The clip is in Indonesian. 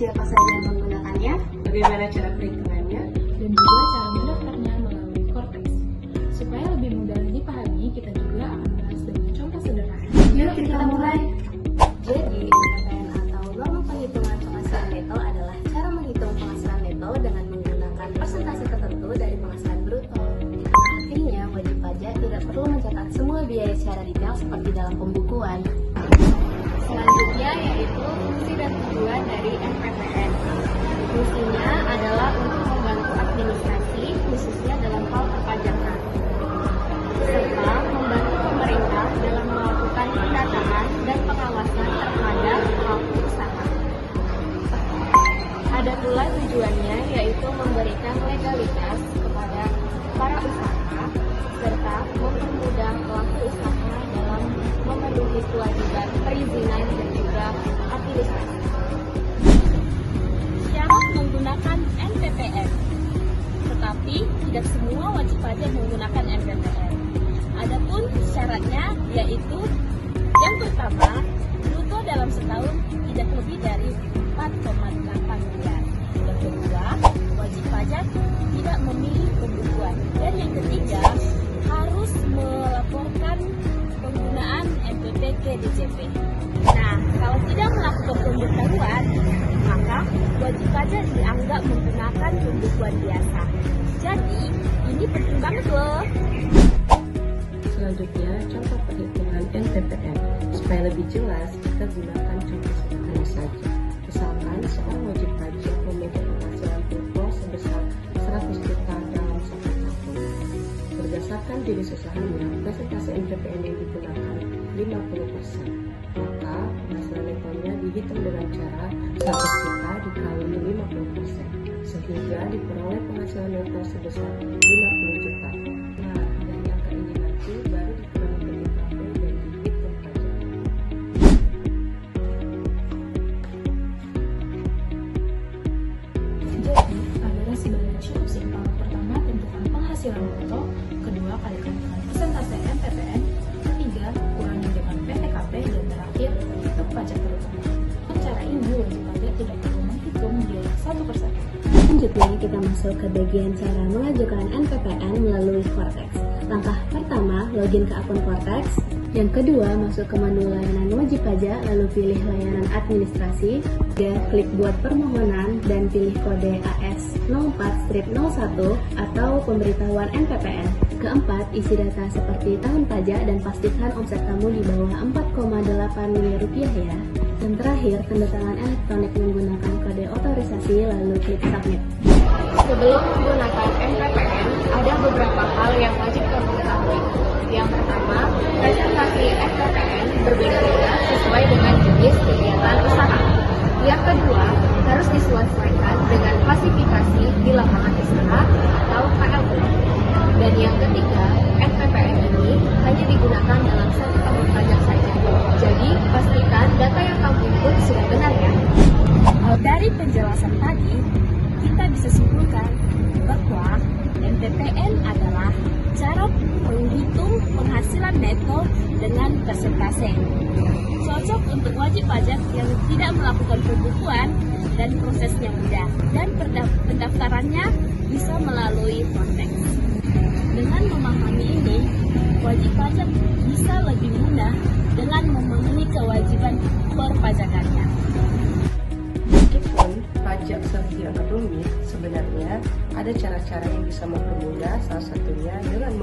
siapa saja yang menggunakannya, bagaimana cara perhitungannya, dan juga cara mendaftarnya melalui Cortex. Supaya lebih mudah dipahami, kita juga akan bahas dengan contoh sederhana. Yuk kita mulai. Jadi, NPPN atau norma penghitungan penghasilan neto adalah cara menghitung penghasilan neto dengan menggunakan persentase tertentu dari penghasilan bruto. Artinya, wajib pajak tidak perlu mencatat semua biaya secara detail seperti dalam pembukuan. Selanjutnya yaitu fungsi dan tujuan dari NPPN. Fungsinya adalah untuk membantu administrasi, khususnya dalam hal perpajakan, serta membantu pemerintah dalam melakukan pendataan dan pengawasan terhadap pelaku usaha. Ada pula tujuannya, yaitu memberikan legalitas kepada para usaha, serta mempermudah pelaku usaha dalam memenuhi kewajiban perizinan dan juga administrasi. Syarat menggunakan NPPN. Tetapi tidak semua wajib pajak menggunakan NPPN. Adapun syaratnya yaitu yang pertama, bruto dalam setahun tidak lebih dari 4,8 miliar. Yang kedua, wajib pajak tidak memilih pembukuan. Dan yang ketiga, harus melaporkan penggunaan NPP ke DJP. Nah, kalau tidak melakukan pembukuan, maka wajib pajak dianggap menggunakan pembukuan biasa. Jadi, ini penting banget loh. Selanjutnya, contoh perhitungan NPPN. Supaya lebih jelas, kita gunakan contoh sederhana saja. Misalkan, seorang wajib pajak memiliki penghasilan bruto sebesar 100 juta dalam 1 tahun. Berdasarkan jenis usahanya, presentasi NPPN yang digunakan 50%. Maka, penghasilan netonya dihitung dengan cara 100 juta dikali 50%, sehingga diperoleh penghasilan neto sebesar 50 juta. Nah, dari angka ini nanti baru dikurangi ke DKP dan dihitung pajak. Jadi, tabulasi balance cukup simpel. Pertama, tentukan penghasilan bruto. Kedua, kalikan dengan persentase NPPN. Ketiga, kurangi dengan PTKP. Dan terakhir, hitung pajak terutama. Dengan cara ini, wajib pajak tidak perlu menghitung biaya satu persatu. Selanjutnya kita masuk ke bagian cara mengajukan NPPN melalui Cortex. Langkah pertama, login ke akun Cortex. Yang kedua, masuk ke menu layanan wajib pajak, lalu pilih layanan administrasi. Ketiga, klik buat permohonan dan pilih kode AS04-01 atau pemberitahuan NPPN. Keempat, isi data seperti tahun pajak dan pastikan omset kamu di bawah 4,8 miliar rupiah ya. Dan terakhir, tanda tangan elektronik menggunakan kode otorisasi lalu klik submit. Sebelum menggunakan NPPN, ada beberapa hal yang wajib kamu ketahui. Yang pertama, presentasi NPPN berbeda-beda sesuai dengan jenis kegiatan usaha. Yang kedua, harus disesuaikan dengan klasifikasi di lapangan usaha atau KLU. Dan yang ketiga, NPPN ini hanya digunakan dalam 1 tahun pajak saja. Jadi, pastikan data yang kamu input sudah benar ya. Dari penjelasan tadi, kita bisa simpulkan bahwa NPPN adalah cara menghitung penghasilan neto dengan persentase. Cocok untuk wajib pajak yang tidak melakukan pembukuan dan prosesnya mudah. Dan pendaftarannya bisa melalui Cortex. Dengan memahami ini, wajib pajak bisa lebih mudah dengan memenuhi kewajiban perpajakannya. Meskipun pajak sering dianggap rumit, sebenarnya ada cara-cara yang bisa mempermudah, salah satunya dengan